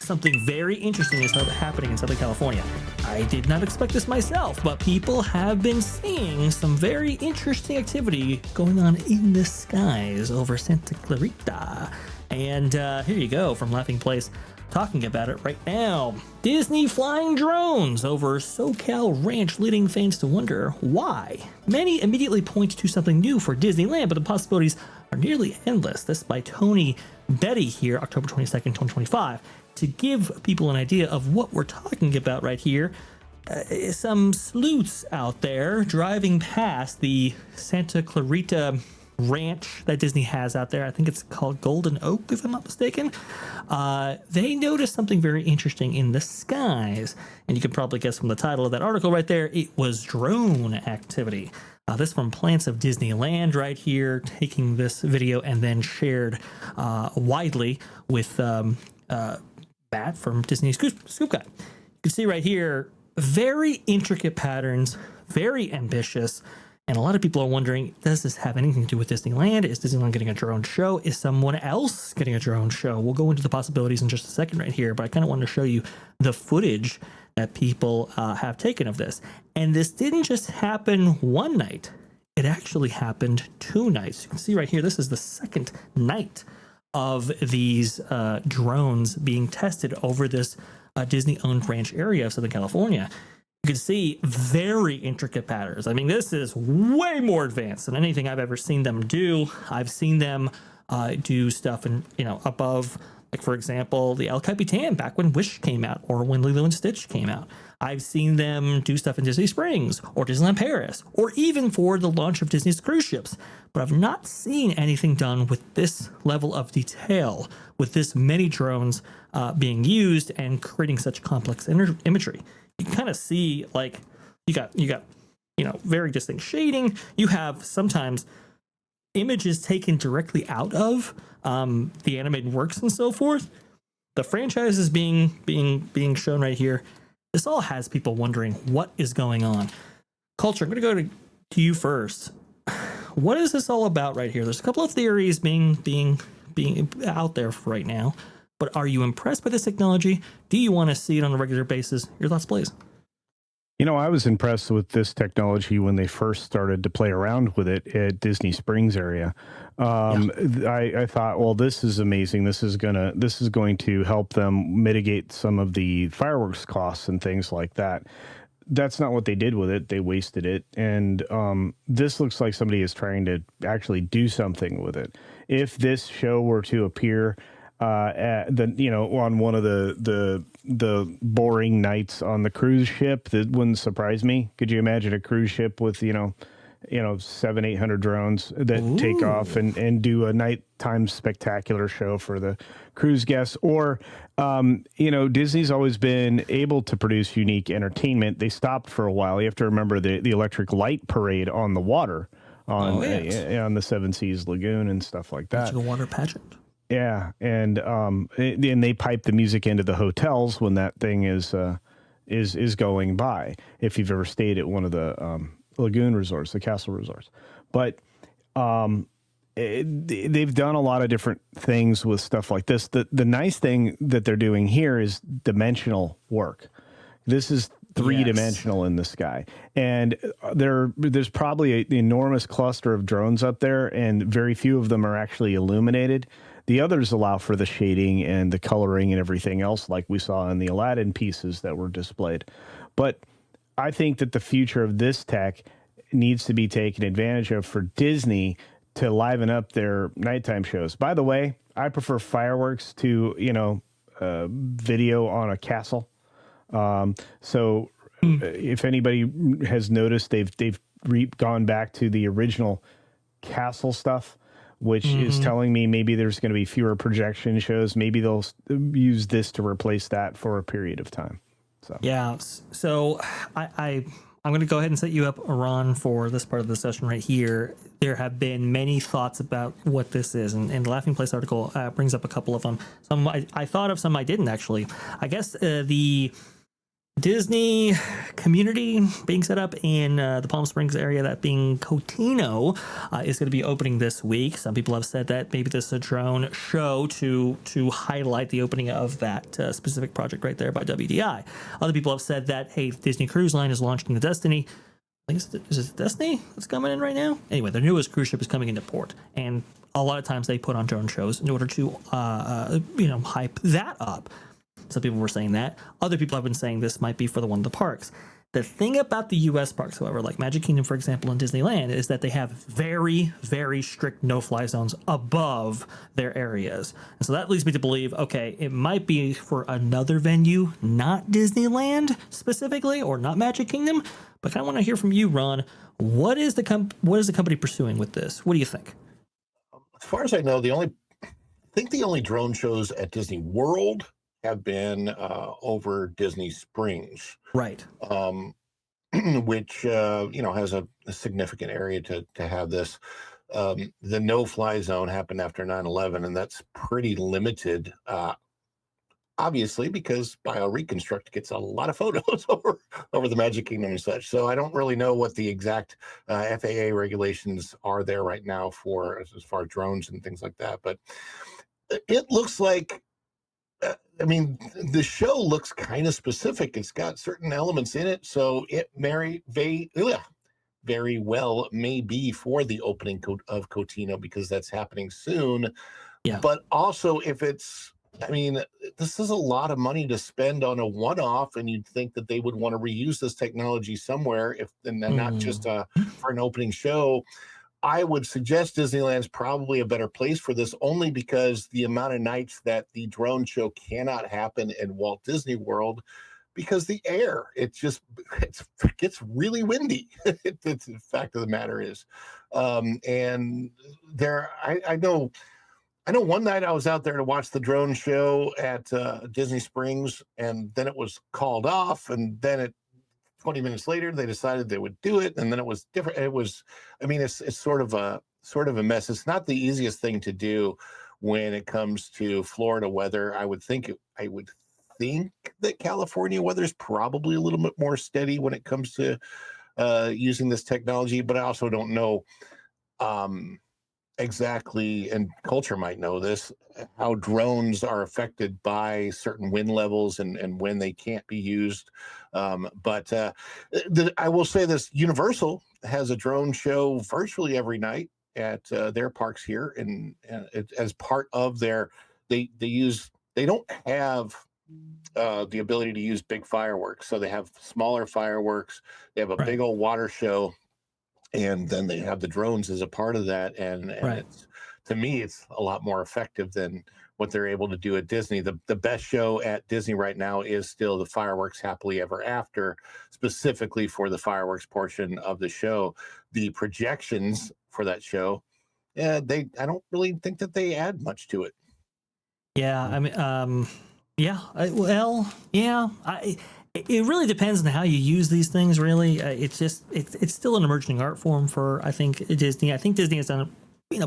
something very interesting is happening in Southern California. I did not expect this myself, but people have been seeing some very interesting activity going on in the skies over Santa Clarita. And here you go from Laughing Place talking about it right now. Disney flying drones over SoCal Ranch, leading fans to wonder why. Many immediately point to something new for Disneyland, but the possibilities are nearly endless. This by Tony Betty here, October 22nd, 2025. To give people an idea of what we're talking about right here, some sleuths out there driving past the Santa Clarita ranch that Disney has out there. I think it's called Golden Oak, if I'm not mistaken. They noticed something very interesting in the skies. And you can probably guess from the title of that article right there, it was drone activity. This from Plants of Disneyland right here, taking this video and then shared widely with Matt from Disney Scoop Guy. You can see right here, very intricate patterns, very ambitious. And a lot of people are wondering, does this have anything to do with Disneyland? Is Disneyland getting a drone show? Is someone else getting a drone show? We'll go into the possibilities in just a second right here, but I kind of wanted to show you the footage that people have taken of this. And this didn't just happen one night. It actually happened 2 nights. You can see right here, this is the second night of these drones being tested over this Disney-owned ranch area of Southern California. You can see very intricate patterns. I mean, this is way more advanced than anything I've ever seen them do. I've seen them do stuff in, above, like, for example, the El Capitan back when Wish came out or when Lilo and Stitch came out. I've seen them do stuff in Disney Springs or Disneyland Paris or even for the launch of Disney's cruise ships. But I've not seen anything done with this level of detail, with this many drones being used and creating such complex imagery. You kind of see, like, you got very distinct shading. You have sometimes images taken directly out of the animated works and so forth. The franchise is being shown right here. This all has people wondering what is going on. Culture, I'm going to go to you first. What is this all about right here? There's a couple of theories being out there right now. But are you impressed by this technology? Do you want to see it on a regular basis? Your thoughts, please. I was impressed with this technology when they first started to play around with it at Disney Springs area. I thought, well, this is amazing. This is going to help them mitigate some of the fireworks costs and things like that. That's not what they did with it. They wasted it. And this looks like somebody is trying to actually do something with it. If this show were to appear on one of the boring nights on the cruise ship, that wouldn't surprise me. Could you imagine a cruise ship with 700-800 drones that take off and do a nighttime spectacular show for the cruise guests? Or Disney's always been able to produce unique entertainment. They stopped for a while. You have to remember the electric light parade on the water on the Seven Seas Lagoon and stuff like that. Magical water pageant. Yeah, and they pipe the music into the hotels when that thing is going by. If you've ever stayed at one of the lagoon resorts, the castle resorts, but they've done a lot of different things with stuff like this. The nice thing that they're doing here is dimensional work. This is three-dimensional in the sky, and there's probably an enormous cluster of drones up there, and very few of them are actually illuminated. The others allow for the shading and the coloring and everything else, like we saw in the Aladdin pieces that were displayed. But I think that the future of this tech needs to be taken advantage of for Disney to liven up their nighttime shows. By the way, I prefer fireworks to, video on a castle. So if anybody has noticed, they've gone back to the original castle stuff, which is telling me maybe there's going to be fewer projection shows. Maybe they'll use this to replace that for a period of time. So So I'm going to go ahead and set you up, Ron, for this part of the session right here. There have been many thoughts about what this is, and the Laughing Place article brings up a couple of them. Some I thought of, some I didn't actually. I guess the Disney community being set up in the Palm Springs area, that being Cotino, is going to be opening this week. Some people have said that maybe this is a drone show to highlight the opening of that specific project right there by WDI. Other people have said that, hey, Disney Cruise Line is launching the Destiny. I think is it Destiny that's coming in right now? Anyway, their newest cruise ship is coming into port, and a lot of times they put on drone shows in order to hype that up. Some people were saying that. Other people have been saying this might be for the one of the parks. The thing about the U.S. parks, however, like Magic Kingdom, for example, and Disneyland, is that they have very, very strict no-fly zones above their areas. And so that leads me to believe, okay, it might be for another venue, not Disneyland specifically, or not Magic Kingdom. But I want to hear from you, Ron. What is the company pursuing with this? What do you think? As far as I know, the only drone shows at Disney World have been over Disney Springs, right? Which has a significant area to have this. The no-fly zone happened after 9/11, and that's pretty limited. Obviously, because BioReconstruct gets a lot of photos over the Magic Kingdom and such. So I don't really know what the exact FAA regulations are there right now for as far as drones and things like that. But it looks like, the show looks kind of specific. It's got certain elements in it, so it very well may be for the opening of Cotino, because that's happening soon. Yeah. But also, if it's, this is a lot of money to spend on a one-off, and you'd think that they would want to reuse this technology somewhere, and not just for an opening show. I would suggest Disneyland's probably a better place for this, only because the amount of nights that the drone show cannot happen in Walt Disney World, because the air, it gets really windy. It's the fact of the matter is. And there, I know one night I was out there to watch the drone show at Disney Springs, and then it was called off, and then 20 minutes later, they decided they would do it, and then it was different. It was, it's sort of a mess. It's not the easiest thing to do when it comes to Florida weather. I would think that California weather is probably a little bit more steady when it comes to using this technology, but I also don't know exactly, and Culture might know this, how drones are affected by certain wind levels and when they can't be used. But I will say this: Universal has a drone show virtually every night at their parks here, and as part of their, they don't have the ability to use big fireworks, so they have smaller fireworks. They have a big old water show, and then they have the drones as a part of that, and it's, to me, it's a lot more effective than what they're able to do at Disney. The best show at Disney right now is still the fireworks Happily Ever After, specifically for the fireworks portion of the show. The projections for that show, I don't really think that they add much to it. Yeah, it really depends on how you use these things. Really, it's still an emerging art form for, I think, Disney. I think Disney has done it,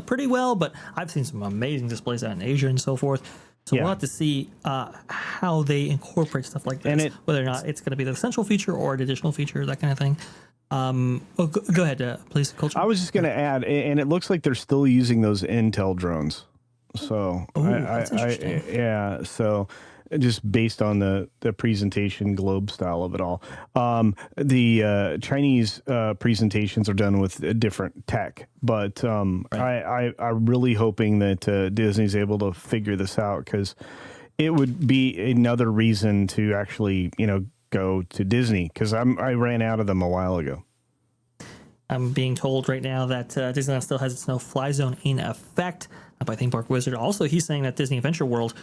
pretty well, but I've seen some amazing displays out in Asia and so forth. So we'll have to see how they incorporate stuff like this, whether or not it's going to be the central feature or an additional feature, that kind of thing. Go ahead, please, Culture. I was just going to add, and it looks like they're still using those Intel drones. So that's interesting. So just based on the presentation globe style of it all. The Chinese presentations are done with a different tech, but I'm really hoping that Disney's able to figure this out, because it would be another reason to actually, go to Disney, because I ran out of them a while ago. I'm being told right now that Disneyland still has its no-fly zone in effect by Theme Park Wizard. Also, he's saying that Disney Adventure World,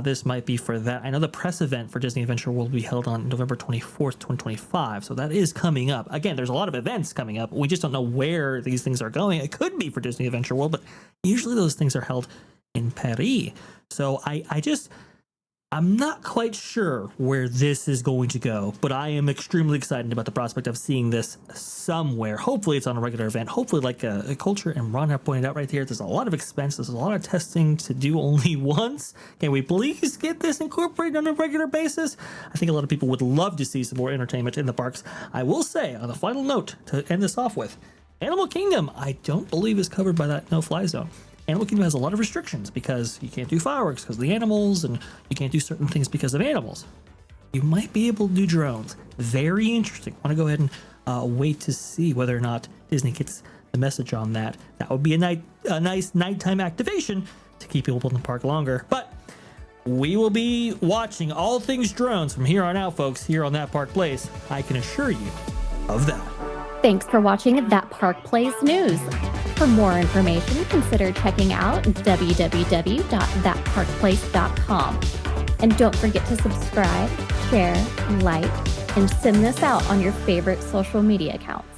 this might be for that. I know the press event for Disney Adventure World will be held on November 24th, 2025. So that is coming up. Again, there's a lot of events coming up. We just don't know where these things are going. It could be for Disney Adventure World, but usually those things are held in Paris. So I just, I'm not quite sure where this is going to go, but I am extremely excited about the prospect of seeing this somewhere. Hopefully it's on a regular event. Hopefully, like a culture and Ron have pointed out right here, there's a lot of expense. There's a lot of testing to do only once. Can we please get this incorporated on a regular basis? I think a lot of people would love to see some more entertainment in the parks. I will say, on a final note to end this off with, Animal Kingdom, I don't believe is covered by that no-fly zone. Animal Kingdom has a lot of restrictions because you can't do fireworks because of the animals, and you can't do certain things because of animals. You might be able to do drones. Very interesting. Want to go ahead and wait to see whether or not Disney gets the message on that. That would be a nice nighttime activation to keep people in the park longer. But we will be watching all things drones from here on out, folks, here on That Park Place. I can assure you of that. Thanks for watching That Park Place News. For more information, consider checking out www.thatparkplace.com. And don't forget to subscribe, share, like, and send this out on your favorite social media accounts.